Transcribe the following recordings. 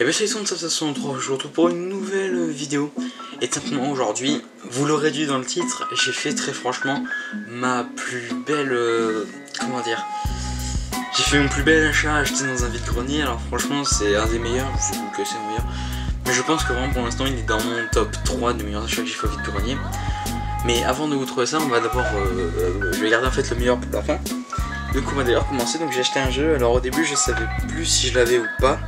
Et bien salut tout le monde, ça se retrouve, je vous retrouve pour une nouvelle vidéo. Et simplement aujourd'hui, vous l'aurez dû dans le titre, j'ai fait très franchement ma plus belle... comment dire, j'ai fait mon plus bel achat acheté dans un vide-grenier. Alors franchement c'est un des meilleurs, je sais que c'est le meilleur, mais je pense que vraiment pour l'instant il est dans mon top 3 des meilleurs achats que j'ai fait au vide-grenier. Mais avant de vous trouver ça, on va d'abord, je vais garder en fait le meilleur pour la fin. Donc on va d'ailleurs commencer, donc j'ai acheté un jeu, alors au début je savais plus si je l'avais ou pas.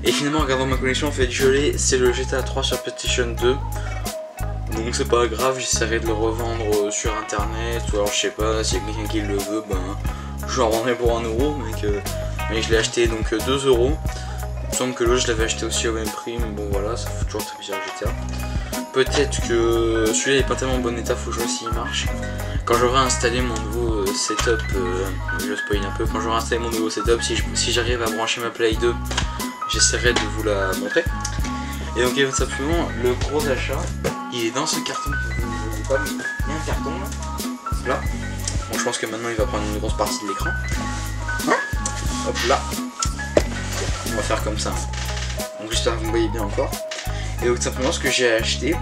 Et finalement en regardant ma collection en fait je l'ai, c'est le GTA 3 sur PlayStation 2. Donc c'est pas grave, j'essaierai de le revendre sur internet, ou alors je sais pas, s'il y a quelqu'un qui le veut, ben je l'en vendrai pour 1 euro, mais je l'ai acheté donc 2 euros. Il me semble que l'autre je l'avais acheté aussi au même prix, mais bon voilà, ça fait toujours très plaisir GTA. Peut-être que celui-là n'est pas tellement en bon état, faut jouer s'il marche. Quand j'aurai installé mon nouveau setup, je spoil un peu, quand j'aurai installé mon nouveau setup, si j'arrive à brancher ma Play 2, j'essaierai de vous la montrer. Et donc tout simplement, le gros achat, il est dans ce carton. Vous ne voyez pas, mais il y a un carton là. Bon, je pense que maintenant il va prendre une grosse partie de l'écran. Hop là. On va faire comme ça. Donc j'espère que vous me voyez bien encore. Et donc simplement ce que j'ai acheté,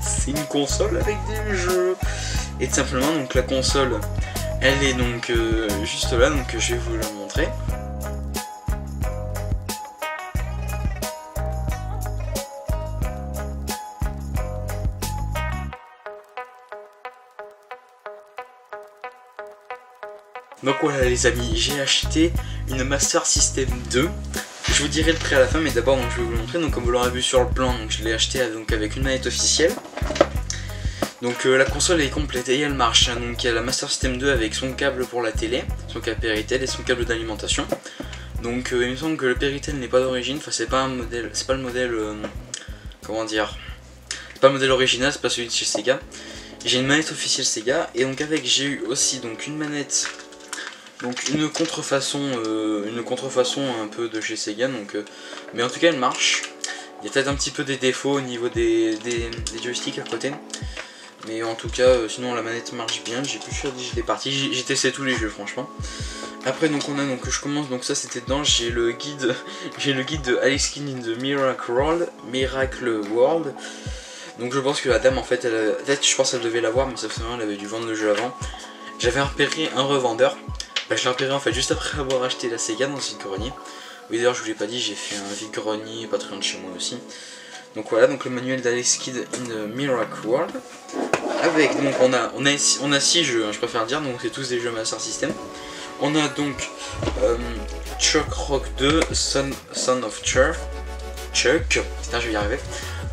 c'est une console avec des jeux. Et tout simplement donc la console, elle est donc juste là, donc je vais vous la montrer. Donc voilà les amis, j'ai acheté une Master System 2. Je vous dirai le prix à la fin, mais d'abord je vais vous le montrer. Donc comme vous l'aurez vu sur le plan, donc je l'ai acheté donc avec une manette officielle. Donc la console est complète et elle marche. Hein. Donc il y a la Master System 2 avec son câble pour la télé, son câble Péritel et son câble d'alimentation. Donc il me semble que le Péritel n'est pas d'origine, enfin c'est pas un modèle, c'est pas le modèle, comment dire, c'est pas le modèle original, c'est pas celui de chez Sega. J'ai une manette officielle Sega et donc avec j'ai eu aussi donc une manette. Donc une contrefaçon un peu de chez Sega, donc, mais en tout cas elle marche. Il y a peut-être un petit peu des défauts au niveau des joysticks à côté. Mais en tout cas sinon la manette marche bien, j'ai plus sûr des parties, j'ai testé tous les jeux franchement. Après donc on a donc je commence, donc ça c'était dedans, j'ai le guide de Alex Kidd in the Miracle World. Donc je pense que la dame en fait, peut-être je pense qu'elle devait l'avoir, mais ça fait elle avait dû vendre le jeu avant. J'avais repéré un revendeur. Bah, je l'ai repéré en fait juste après avoir acheté la Sega dans ce vide-grenier. Oui d'ailleurs je vous l'ai pas dit, j'ai fait un vide-grenier pas très loin de chez moi aussi. Donc voilà, donc le manuel d'Alex Kidd in the Miracle World. Avec donc on a 6 jeux, hein, je préfère dire, donc c'est tous des jeux Master System. On a donc Chuck Rock 2, Son of Chuck. Putain je vais y arriver.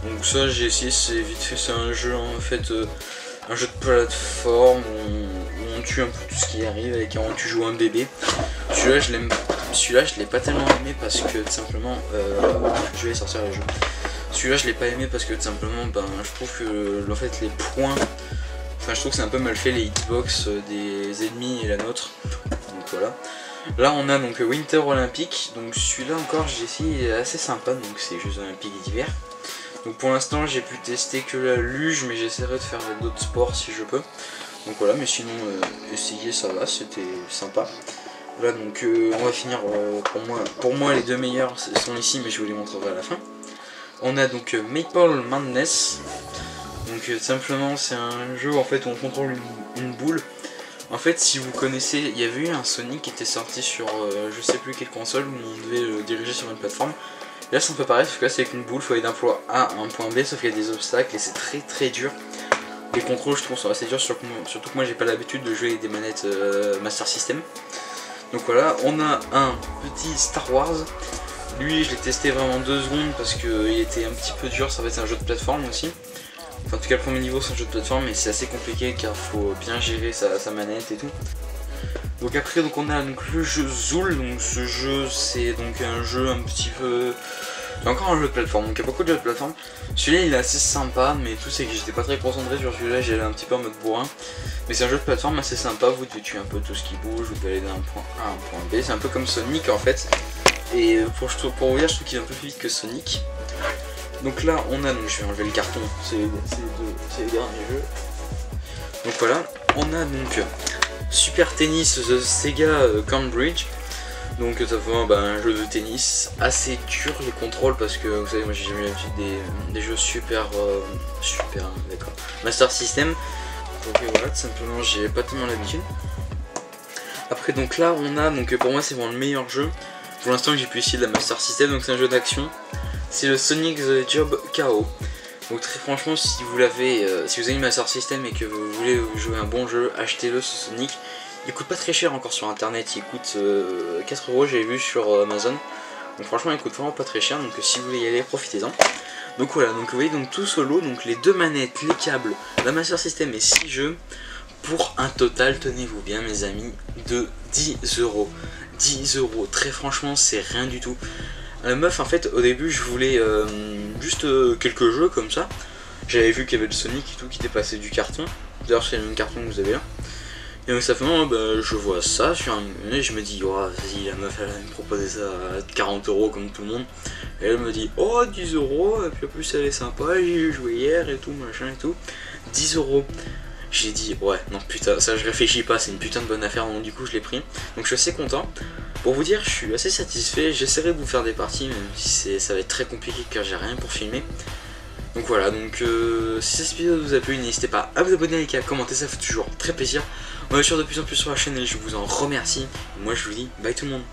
Donc ça j'ai essayé, c'est vite fait, c'est un jeu en fait, un jeu de plateforme où on tue un peu tout ce qui arrive, avec on tu joues un bébé. Celui-là je l'aime, celui-là je l'ai pas tellement aimé parce que tout simplement, je vais sortir le jeu. Celui-là je l'ai pas aimé parce que tout simplement, ben je trouve que en fait les points, enfin je trouve que c'est un peu mal fait les hitbox des ennemis et la nôtre. Donc voilà. Là on a donc Winter Olympic, donc celui-là encore j'ai essayé, il est assez sympa, donc c'est Jeux Olympiques d'hiver. Donc pour l'instant j'ai pu tester que la luge, mais j'essaierai de faire d'autres sports si je peux. Donc voilà, mais sinon essayer ça va, c'était sympa. Voilà donc on va finir, pour moi les deux meilleurs sont ici, mais je vous les montrerai à la fin. On a donc Maple Madness. Donc simplement c'est un jeu en fait où on contrôle une boule. En fait si vous connaissez, il y avait eu un Sonic qui était sorti sur je sais plus quelle console où on devait le diriger sur une plateforme. Là c'est un peu pareil, sauf que là c'est avec une boule, il faut aller d'un point A à un point B, sauf qu'il y a des obstacles et c'est très dur. Les contrôles je trouve sont assez durs, surtout que moi j'ai pas l'habitude de jouer avec des manettes Master System. Donc voilà, on a un petit Star Wars. Lui je l'ai testé vraiment 2 secondes parce qu'il était un petit peu dur, ça va être un jeu de plateforme aussi. Enfin en tout cas le premier niveau c'est un jeu de plateforme, mais c'est assez compliqué car faut bien gérer sa manette et tout. Donc après donc on a donc le jeu Zool, donc ce jeu c'est donc un jeu un petit peu... C'est encore un jeu de plateforme, donc il y a beaucoup de jeux de plateforme. Celui-là il est assez sympa, mais tout c'est que j'étais pas très concentré sur celui-là, j'allais un petit peu en mode bourrin. Mais c'est un jeu de plateforme assez sympa, vous devez tuer un peu tout ce qui bouge, vous devez aller d'un point A à un point B, c'est un peu comme Sonic en fait. Et pour vous dire, je trouve qu'il est un peu plus vite que Sonic. Donc là on a, donc je vais enlever le carton, c'est les derniers jeux. Donc voilà, on a donc Super Tennis The Sega Cambridge. Donc ça fait un jeu de tennis assez dur les contrôles parce que vous savez moi j'ai jamais l'habitude des jeux super d'accord Master System. Donc voilà, tout simplement j'ai pas tellement l'habitude. Après donc là on a, donc pour moi c'est vraiment le meilleur jeu pour l'instant que j'ai pu essayer de la Master System, donc c'est un jeu d'action. C'est le Sonic the Hedgehog KO. Donc très franchement si vous l'avez, si vous avez une Master System et que vous voulez jouer un bon jeu, achetez-le ce Sonic. Il coûte pas très cher encore sur internet, il coûte 4 euros, j'ai vu sur Amazon. Donc franchement il coûte vraiment pas très cher, donc si vous voulez y aller profitez-en. Donc voilà, donc vous voyez donc tout solo, donc les 2 manettes, les câbles, la Master System et 6 jeux pour un total, tenez-vous bien mes amis, de 10 euros. 10 euros, très franchement c'est rien du tout. La meuf en fait au début je voulais juste quelques jeux comme ça. J'avais vu qu'il y avait le Sonic et tout qui était passé du carton. D'ailleurs c'est le même carton que vous avez là. Et donc ça fait je vois ça sur un menu et je me dis oh vas-y la meuf elle me proposait ça à 40 euros comme tout le monde. Et elle me dit oh 10 euros et puis en plus elle est sympa, j'ai joué hier et tout machin et tout. 10 euros. J'ai dit ouais non putain ça je réfléchis pas, c'est une putain de bonne affaire donc du coup je l'ai pris. Donc je suis assez content. Pour vous dire je suis assez satisfait, j'essaierai de vous faire des parties même si ça va être très compliqué car j'ai rien pour filmer. Donc voilà, donc si cette vidéo vous a plu, n'hésitez pas à vous abonner, liker, à commenter, ça fait toujours très plaisir. On est sur de plus en plus sur la chaîne et je vous en remercie. Et moi je vous dis bye tout le monde.